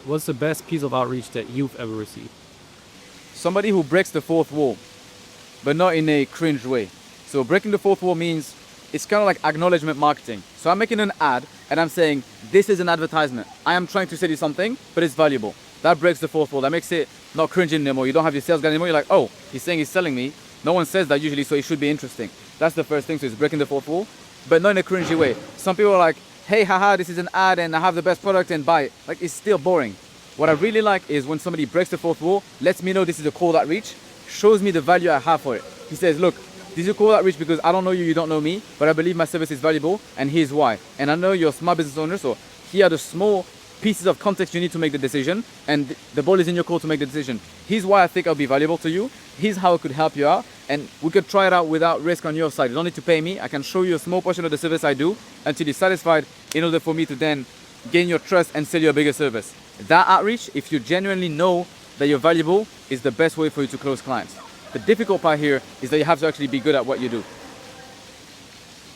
what's the best piece of outreach that you've ever received? Somebody who breaks the fourth wall, but not in a cringe way. So breaking the fourth wall means it's kind of like acknowledgement marketing. So I'm making an ad and I'm saying, this is an advertisement. I am trying to sell you something, but it's valuable. That breaks the fourth wall. That makes it not cringing anymore. You don't have your sales guy anymore. You're like, oh, he's saying he's selling me. No one says that usually, so it should be interesting. That's the first thing. So it's breaking the fourth wall, but not in a cringy way. Some people are like, hey, haha, this is an ad and I have the best product and buy it. Like, it's still boring. What I really like is when somebody breaks the fourth wall, lets me know this is a cold outreach, shows me the value I have for it. He says, look, this is a cold outreach because I don't know you, you don't know me, but I believe my service is valuable and here's why. And I know you're a small business owner, so here are the small pieces of context you need to make the decision, and the ball is in your court to make the decision. Here's why I think I'll be valuable to you. Here's how I could help you out, and we could try it out without risk on your side. You don't need to pay me. I can show you a small portion of the service I do until you're satisfied in order for me to then gain your trust and sell you a bigger service. That outreach, if you genuinely know that you're valuable, is the best way for you to close clients. The difficult part here is that you have to actually be good at what you do.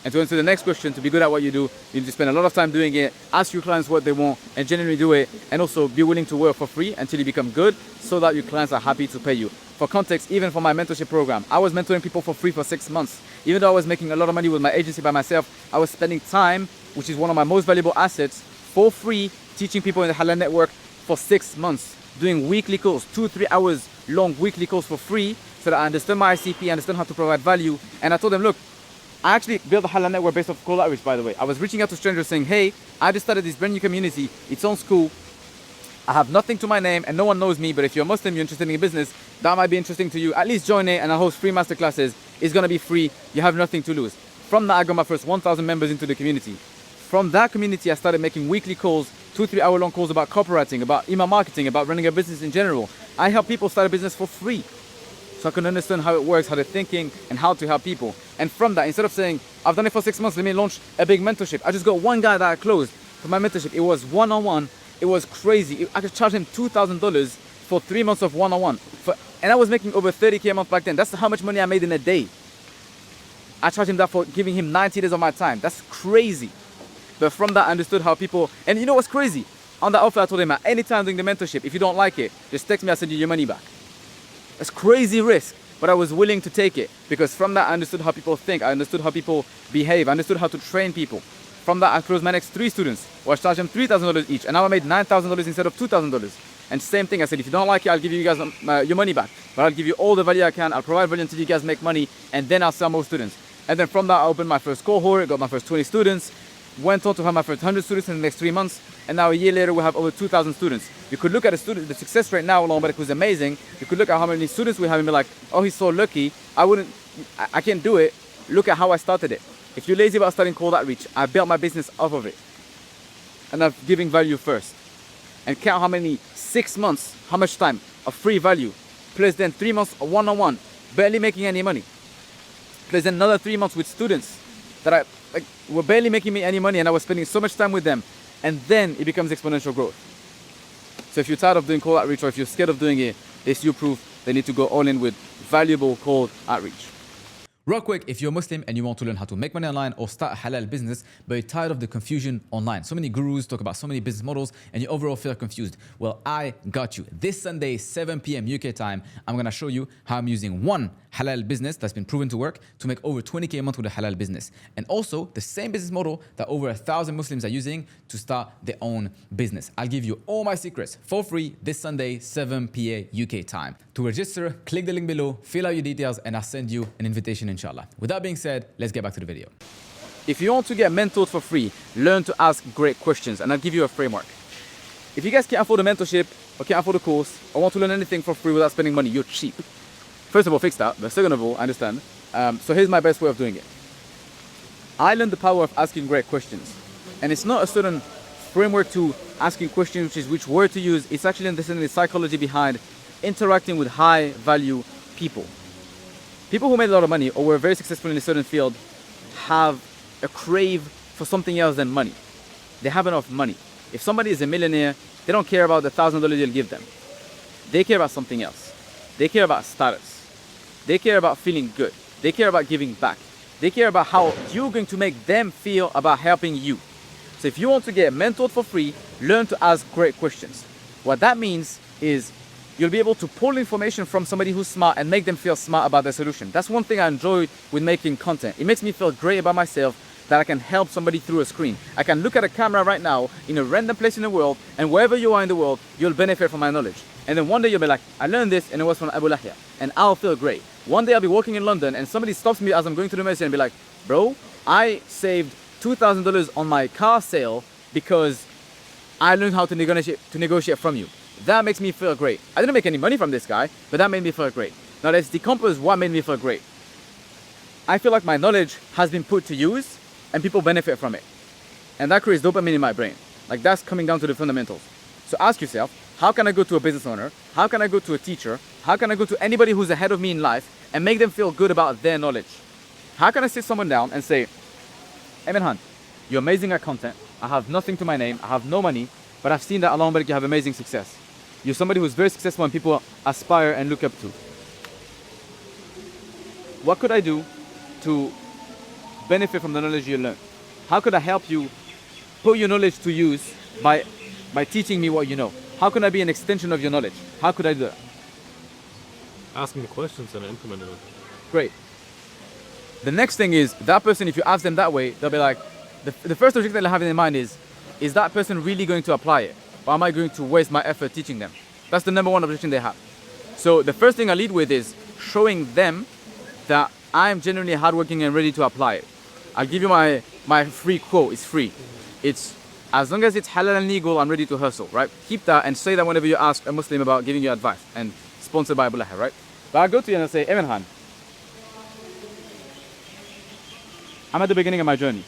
And to answer the next question, to be good at what you do, you need to spend a lot of time doing it, ask your clients what they want, and genuinely do it, and also be willing to work for free until you become good so that your clients are happy to pay you. For context, even for my mentorship program, I was mentoring people for free for 6 months. Even though I was making a lot of money with my agency by myself, I was spending time, which is one of my most valuable assets, for free, teaching people in the Halal Network for 6 months, doing weekly calls, 2-3 hours long weekly calls for free, so that I understand my ICP, understand how to provide value. And I told them, look, I actually built a Halal Network based off cold outreach, by the way. I was reaching out to strangers saying, hey, I just started this brand new community. It's on school. I have nothing to my name and no one knows me, but if you're Muslim, you're interested in business, that might be interesting to you. At least join it, and I'll host free masterclasses. It's gonna be free. You have nothing to lose. From that, I got my first 1,000 members into the community. From that community, I started making weekly calls, 2-3 hour long calls about copywriting, about email marketing, about running a business in general. I help people start a business for free, so I can understand how it works, how they're thinking, and how to help people. And from that, instead of saying, I've done it for 6 months, let me launch a big mentorship, I just got one guy that I closed for my mentorship. It was one-on-one. It was crazy. I could charge him $2,000 for 3 months of one-on-one. And I was making over 30K a month back then. That's how much money I made in a day. I charged him that for giving him 90 days of my time. That's crazy. But from that, I understood how people, and you know what's crazy? On that offer, I told him, at any time during the mentorship, if you don't like it, just text me, I'll send you your money back. It's crazy risk, but I was willing to take it, because from that I understood how people think, I understood how people behave, I understood how to train people. From that I closed my next 3 students, where I charged them $3,000 each, and now I made $9,000 instead of $2,000. And same thing, I said, if you don't like it, I'll give you guys your money back, but I'll give you all the value I can, I'll provide value until you guys make money, and then I'll sell more students. And then from that I opened my first cohort, got my first 20 students, went on to have my first 100 students in the next 3 months, and now a year later we have over 2,000 students. You could look at the success rate now alone, but it was amazing. You could look at how many students we have and be like, oh, he's so lucky. I can't do it. Look at how I started it. If you're lazy about starting cold outreach, I built my business off of it. And I'm giving value first. And count how many 6 months, how much time of free value, plus then 3 months of one-on-one, barely making any money. Plus then another 3 months with students that were barely making me any money, and I was spending so much time with them, and then it becomes exponential growth. So if you're tired of doing cold outreach, or if you're scared of doing it, it's your proof they need to go all in with valuable cold outreach. Real quick, if you're Muslim and you want to learn how to make money online or start a halal business, but you're tired of the confusion online, so many gurus talk about so many business models and you overall feel confused, well, I got you. This Sunday, 7 p.m. UK time, I'm going to show you how I'm using one halal business that's been proven to work to make over 20K a month with a halal business. And also the same business model that over 1,000 Muslims are using to start their own business. I'll give you all my secrets for free this Sunday, 7 p.m. UK time. To register, click the link below, fill out your details, and I'll send you an invitation, inshallah. With that being said, let's get back to the video. If you want to get mentored for free, learn to ask great questions, and I'll give you a framework. If you guys can't afford a mentorship, or can't afford a course, or want to learn anything for free without spending money, you're cheap. First of all, fix that. But second of all, I understand. So here's my best way of doing it. I learned the power of asking great questions. And it's not a certain framework to asking questions, which is which word to use. It's actually understanding the psychology behind interacting with high value people. People who made a lot of money or were very successful in a certain field have a crave for something else than money. They have enough money. If somebody is a millionaire, they don't care about the $1,000 you'll give them. They care about something else. They care about status. They care about feeling good. They care about giving back. They care about how you're going to make them feel about helping you. So if you want to get mentored for free, learn to ask great questions. What that means is you'll be able to pull information from somebody who's smart and make them feel smart about their solution. That's one thing I enjoy with making content. It makes me feel great about myself that I can help somebody through a screen. I can look at a camera right now in a random place in the world, and wherever you are in the world, you'll benefit from my knowledge. And then one day you'll be like, I learned this and it was from Abu Lahya, and I'll feel great. One day I'll be walking in London and somebody stops me as I'm going to the masjid and be like, bro, I saved $2,000 on my car sale because I learned how to negotiate from you. That makes me feel great. I didn't make any money from this guy, but that made me feel great. Now let's decompose what made me feel great. I feel like my knowledge has been put to use and people benefit from it. And that creates dopamine in my brain. Like, that's coming down to the fundamentals. So ask yourself, how can I go to a business owner? How can I go to a teacher? How can I go to anybody who's ahead of me in life and make them feel good about their knowledge? How can I sit someone down and say, Emin Han, you're amazing at content. I have nothing to my name. I have no money, but I've seen that along Barak you have amazing success. You're somebody who's very successful and people aspire and look up to. What could I do to benefit from the knowledge you learn? How could I help you put your knowledge to use by teaching me what you know? How can I be an extension of your knowledge? How could I do that? Asking the questions and implementing it. Great. The next thing is, that person, if you ask them that way, they'll be like, the first objective they'll have in their mind is that person really going to apply it? Or am I going to waste my effort teaching them? That's the number one objection they have. So the first thing I lead with is showing them that I'm genuinely hardworking and ready to apply it. I'll give you my free quote. It's free. It's, as long as it's halal and legal, I'm ready to hustle, right? Keep that and say that whenever you ask a Muslim about giving you advice, and sponsored by Abu Lahya, right? But I'll go to you and I'll say, Emin Han, I'm at the beginning of my journey.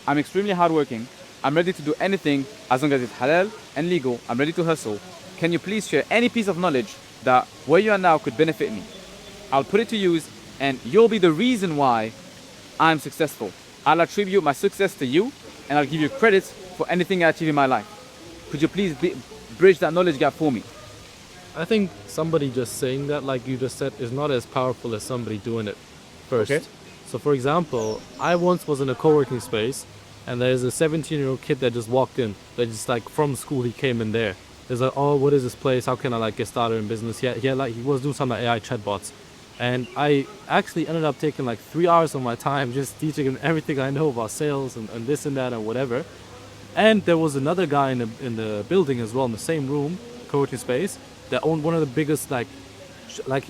I'm extremely hardworking. I'm ready to do anything as long as it's halal and legal. I'm ready to hustle. Can you please share any piece of knowledge that where you are now could benefit me? I'll put it to use and you'll be the reason why I'm successful. I'll attribute my success to you and I'll give you credit for anything I achieve in my life. Could you please bridge that knowledge gap for me? I think somebody just saying that, like you just said, is not as powerful as somebody doing it first. Okay. So for example, I once was in a co-working space and there's a 17-year-old kid that just walked in. That just like from school he came in there. There's like, oh, what is this place? How can I like get started in business? He was doing some like AI chatbots. And I actually ended up taking like 3 hours of my time just teaching him everything I know about sales and this and that and whatever. And there was another guy in the building as well, in the same room, co-working space, that owned one of the biggest like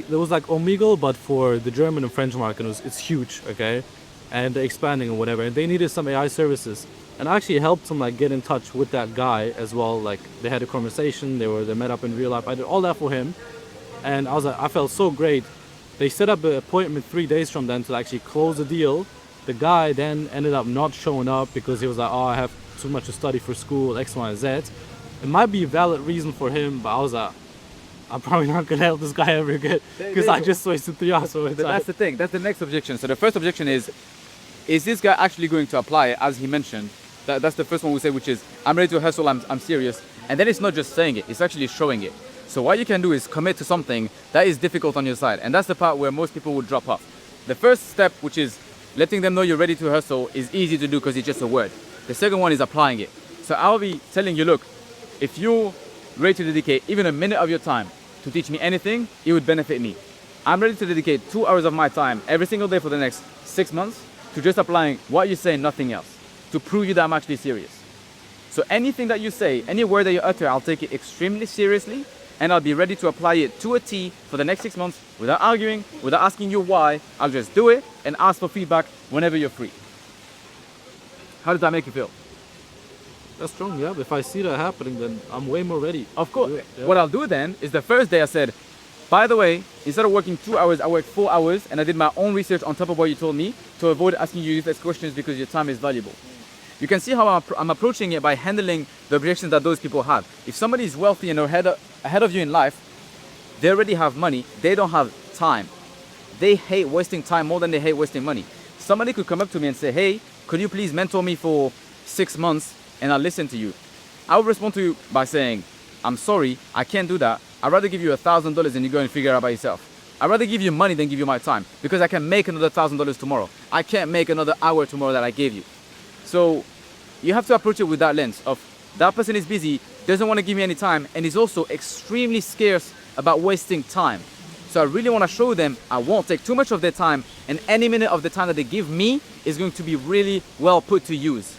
there was like Omegle, but for the German and French market. It's huge, okay? And they're expanding and whatever. And they needed some AI services. And I actually helped them like get in touch with that guy as well. Like they had a conversation, they met up in real life. I did all that for him. And I was like, I felt so great. They set up an appointment 3 days from then to actually close the deal. The guy then ended up not showing up because he was like, oh, I have too much to study for school, X, Y, and Z. It might be a valid reason for him, but I was like, I'm probably not going to help this guy ever again because I just wasted 3 hours of my time. That's the thing. That's the next objection. So the first objection is this guy actually going to apply it, as he mentioned? That's the first one we say, which is, I'm ready to hustle, I'm serious. And then it's not just saying it, it's actually showing it. So what you can do is commit to something that is difficult on your side. And that's the part where most people would drop off. The first step, which is letting them know you're ready to hustle, is easy to do because it's just a word. The second one is applying it. So I'll be telling you, look, if you're ready to dedicate even a minute of your time to teach me anything, it would benefit me. I'm ready to dedicate 2 hours of my time every single day for the next 6 months to just applying what you say and nothing else, to prove you that I'm actually serious. So anything that you say, any word that you utter, I'll take it extremely seriously and I'll be ready to apply it to a T for the next 6 months without arguing, without asking you why. I'll just do it and ask for feedback whenever you're free. How does that make you feel? That's strong, yeah. If I see that happening, then I'm way more ready. Of course. Yeah. What I'll do then is the first day I said, by the way, instead of working 2 hours, I worked 4 hours and I did my own research on top of what you told me to avoid asking you useless questions because your time is valuable. You can see how I'm approaching it by handling the objections that those people have. If somebody is wealthy and ahead of you in life, they already have money, they don't have time. They hate wasting time more than they hate wasting money. Somebody could come up to me and say, hey, could you please mentor me for 6 months and I'll listen to you. I would respond to you by saying, I'm sorry, I can't do that. I'd rather give you $1,000 and you go and figure it out by yourself. I'd rather give you money than give you my time because I can make another $1,000 tomorrow. I can't make another hour tomorrow that I gave you. So you have to approach it with that lens of that person is busy, doesn't want to give me any time, and is also extremely scarce about wasting time. So I really want to show them I won't take too much of their time, and any minute of the time that they give me is going to be really well put to use.